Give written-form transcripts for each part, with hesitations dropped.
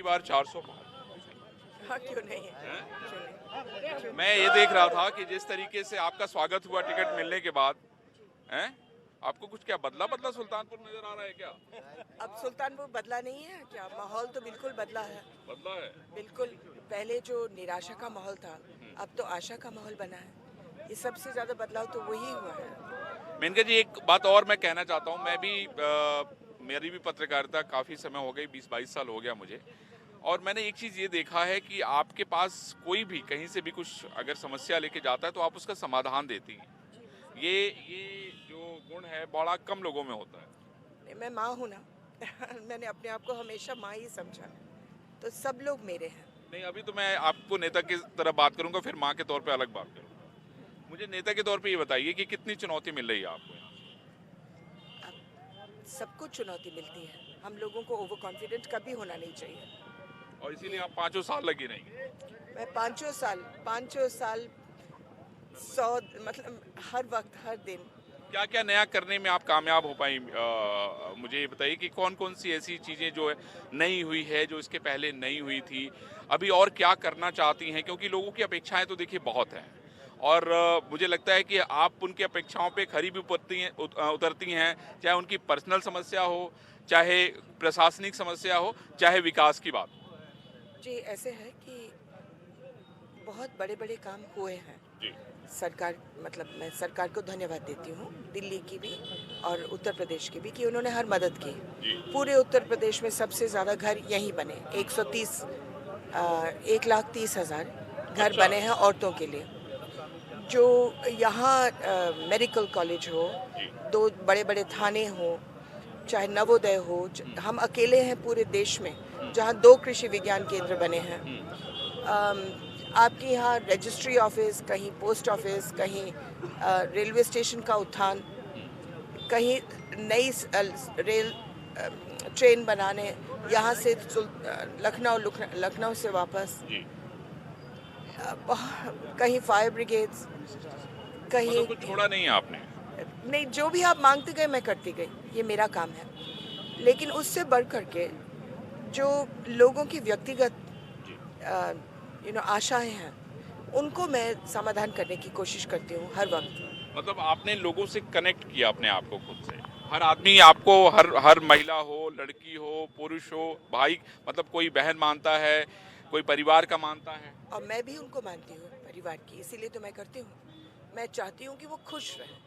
बार 400 पार। हाँ, क्यों नहीं है? क्यों नहीं? मैं ये देख रहा था कि जिस तरीके से आपका स्वागत हुआ टिकट मिलने के बाद, हैं? आपको कुछ क्या बदला बदला सुल्तानपुर नजर आ रहा है क्या? अब सुल्तानपुर बदला नहीं है क्या? माहौल तो बिल्कुल बदला है। बदला है। बिल्कुल। पहले जो निराशा का माहौल था, अब तो आशा का माहौल बना है। ये सबसे ज्यादा बदलाव तो वही हुआ है। मेनका जी, एक बात और मैं कहना चाहता हूँ। मैं भी मेरी भी पत्रकारिता काफ़ी समय हो गई, 20-22 साल हो गया मुझे। और मैंने एक चीज़ ये देखा है कि आपके पास कोई भी कहीं से भी कुछ अगर समस्या लेके जाता है तो आप उसका समाधान देती हैं। ये जो गुण है बड़ा कम लोगों में होता है। नहीं, मैं माँ हूँ ना। मैंने अपने आप को हमेशा माँ ही समझा। तो सब लोग मेरे हैं। नहीं, अभी तो मैं आपको नेता की तरह बात करूंगा, फिर माँ के तौर पे अलग बात करूंगा। मुझे नेता के तौर पे ये बताइए कि कितनी चुनौती मिल रही है आपको यहाँ से? अब सबको चुनौती मिलती है। हम लोगों को ओवर कॉन्फिडेंट कभी होना नहीं चाहिए। और इसीलिए आप 5 साल लगी रहेंगे। मैं पाँचों साल 100 मतलब हर वक्त हर दिन। क्या क्या नया करने में आप कामयाब हो पाई? मुझे ये बताइए कि कौन कौन सी ऐसी चीज़ें जो है नई हुई है, जो इसके पहले नहीं हुई थी, अभी और क्या करना चाहती हैं? क्योंकि लोगों की अपेक्षाएं तो देखिए बहुत हैं, और मुझे लगता है कि आप उनकी अपेक्षाओं पे खरी भी उतरती हैं, चाहे उनकी पर्सनल समस्या हो, चाहे प्रशासनिक समस्या हो, चाहे विकास की बात हो। जी, ऐसे है कि बहुत बड़े बड़े काम हुए हैं। जी। सरकार मतलब मैं सरकार को धन्यवाद देती हूँ, दिल्ली की भी और उत्तर प्रदेश की भी, कि उन्होंने हर मदद की। जी। पूरे उत्तर प्रदेश में सबसे ज़्यादा घर यहीं बने। 1,30,000 घर अच्छा। बने हैं औरतों के लिए। जो यहाँ मेडिकल कॉलेज हो, जी। 2 बड़े बड़े थाने हो, चाहे नवोदय हो, हम अकेले हैं पूरे देश में जहाँ 2 कृषि विज्ञान केंद्र बने हैं। आपके यहाँ रजिस्ट्री ऑफिस, कहीं पोस्ट ऑफिस, कहीं रेलवे स्टेशन का उत्थान, कहीं नई रेल ट्रेन बनाने, यहाँ से लखनऊ से वापस, जी। कहीं फायर ब्रिगेड्स, कहीं मतलब कुछ छोड़ा नहीं है आपने? नहीं, जो भी आप मांगते गए मैं करती गई। ये मेरा काम है। लेकिन उससे बढ़ कर के जो लोगों की व्यक्तिगत जी। आशाएं हैं, उनको मैं समाधान करने की कोशिश करती हूँ हर वक्त। मतलब आपने लोगों से कनेक्ट किया अपने आप को खुद से। हर आदमी आपको, हर हर महिला हो, लड़की हो, पुरुष हो, भाई, मतलब कोई बहन मानता है, कोई परिवार का मानता है। और मैं भी उनको मानती हूँ परिवार की, इसीलिए तो मैं करती हूँ। मैं चाहती हूँ कि वो खुश रहें।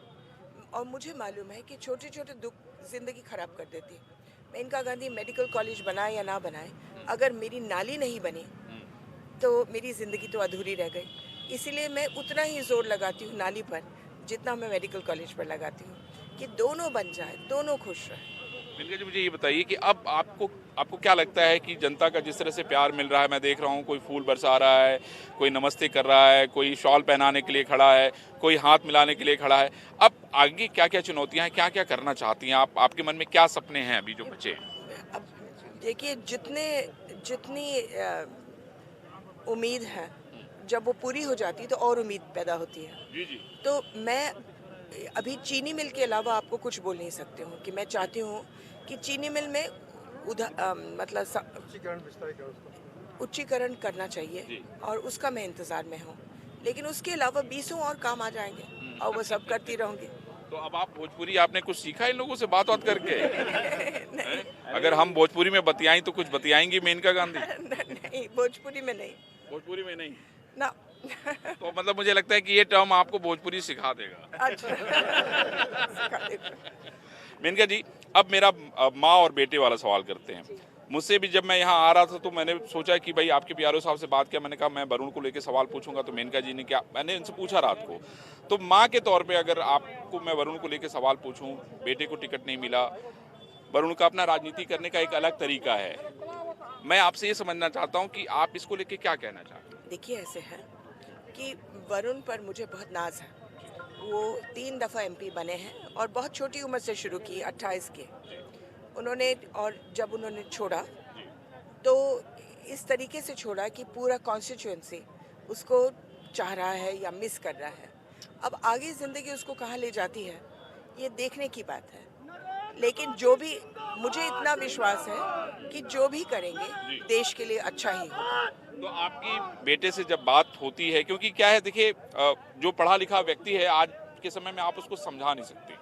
और मुझे मालूम है कि छोटे छोटे दुख जिंदगी खराब कर देती है। मेनका गांधी मेडिकल कॉलेज बनाए या ना बनाए, अगर मेरी नाली नहीं बनी तो मेरी ज़िंदगी तो अधूरी रह गई। इसीलिए मैं उतना ही जोर लगाती हूँ नाली पर जितना मैं मेडिकल कॉलेज पर लगाती हूँ, कि दोनों बन जाए, दोनों खुश रहें। मिलके जी, मुझे ये बताइए कि अब आपको आपको क्या लगता है कि जनता का जिस तरह से प्यार मिल रहा है, मैं देख रहा हूँ कोई फूल बरसा रहा है, कोई नमस्ते कर रहा है, कोई शॉल पहनाने के लिए खड़ा है, कोई हाथ मिलाने के लिए खड़ा है, अब आगे क्या क्या चुनौतियां हैं, क्या क्या करना चाहती हैं आप? आपके मन में क्या सपने हैं अभी जो बचे हैं? अब देखिए, जितनी उम्मीद है, जब वो पूरी हो जाती है तो और उम्मीद पैदा होती है। जी। जी। तो मैं अभी चीनी मिल के अलावा आपको कुछ बोल नहीं सकती हूँ कि मैं चाहती हूँ कि चीनी मिल में मतलब उच्चीकरण करना चाहिए, जी। और उसका मैं इंतज़ार में हूँ। लेकिन उसके अलावा 20 और काम आ जाएंगे और वो सब करती रहूँगी। तो अब आप भोजपुरी, आपने कुछ सीखा इन लोगों से बात बात करके? नहीं, हैं? अगर हम भोजपुरी में बतियाई तो कुछ बतियाएंगी मेनका गांधी? नहीं, भोजपुरी में नहीं। भोजपुरी में नहीं? ना। तो मतलब मुझे लगता है कि ये टर्म आपको भोजपुरी सिखा देगा। अच्छा। सिखा देगा। मेनका जी, अब मेरा माँ और बेटे वाला सवाल करते हैं। मुझसे भी जब मैं यहाँ आ रहा था तो मैंने सोचा कि भाई आपके PRO साहब से बात किया, मैंने कहा मैं वरुण को लेके सवाल पूछूंगा, तो मेनका जी ने क्या, मैंने इनसे पूछा रात को, तो माँ के तौर पे अगर आपको मैं वरुण को लेके सवाल पूछूं, बेटे को टिकट नहीं मिला, वरुण का अपना राजनीति करने का एक अलग तरीका है, मैं आपसे ये समझना चाहता हूँ कि आप इसको लेके क्या कहना चाहते हैं? देखिए, ऐसे है कि वरुण पर मुझे बहुत नाज है। वो 3 दफ़ा MP बने हैं और बहुत छोटी उम्र से शुरू की, 28 के उन्होंने। और जब उन्होंने छोड़ा तो इस तरीके से छोड़ा कि पूरा कॉन्स्टिट्यूएंसी उसको चाह रहा है या मिस कर रहा है। अब आगे ज़िंदगी उसको कहाँ ले जाती है, ये देखने की बात है। लेकिन जो भी, मुझे इतना विश्वास है कि जो भी करेंगे देश के लिए अच्छा ही होगा। तो आपकी बेटे से जब बात होती है, क्योंकि क्या है देखिए, जो पढ़ा लिखा व्यक्ति है आज के समय में आप उसको समझा नहीं सकते,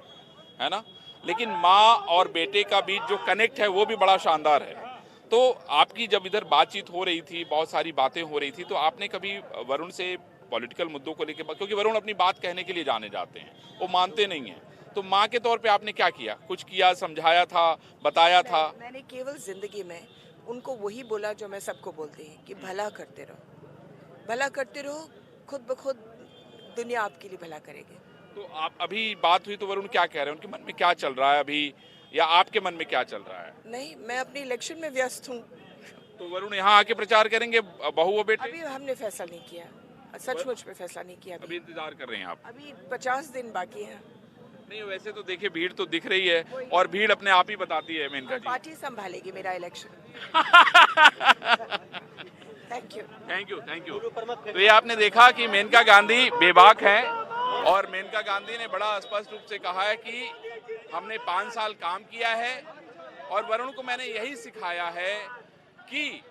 है ना, लेकिन माँ और बेटे का बीच जो कनेक्ट है वो भी बड़ा शानदार है। तो आपकी जब इधर बातचीत हो रही थी, बहुत सारी बातें हो रही थी, तो आपने कभी वरुण से पॉलिटिकल मुद्दों को लेकर, क्योंकि वरुण अपनी बात कहने के लिए जाने जाते हैं, वो मानते नहीं हैं, तो माँ के तौर पे आपने क्या किया, कुछ किया, समझाया था, बताया था? मैंने केवल जिंदगी में उनको वही बोला जो मैं सबको बोलती हूँ कि भला करते रहो, भला करते रहो, खुद ब खुद दुनिया आपके लिए भला करेगी। तो आप अभी बात हुई तो वरुण क्या कह रहे हैं, उनके मन में क्या चल रहा है अभी, या आपके मन में क्या चल रहा है? नहीं, मैं अपनी इलेक्शन में व्यस्त हूँ। तो वरुण यहाँ आके प्रचार करेंगे, बहू और बेटे? अभी हमने फैसला नहीं किया, सचमुच में फैसला नहीं किया अभी अभी। इंतजार कर रहे हैं आप? अभी 50 दिन बाकी है। नहीं, वैसे तो देखिए भीड़ तो दिख रही है, और भीड़ अपने आप ही बताती है मेनका जी। पार्टी संभालेगी मेरा election. Thank you. Thank you, thank you. तो ये आपने देखा कि मेनका गांधी बेबाक हैं, और मेनका गांधी ने बड़ा स्पष्ट रूप से कहा है कि हमने 5 साल काम किया है, और वरुण को मैंने यही सिखाया है कि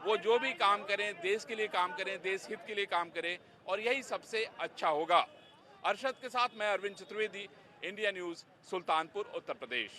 वो जो भी काम करें देश के लिए काम करें, देश हित के लिए काम करें, और यही सबसे अच्छा होगा। अरशद के साथ मैं अरविंद चतुर्वेदी, इंडिया न्यूज़, सुल्तानपुर, उत्तर प्रदेश।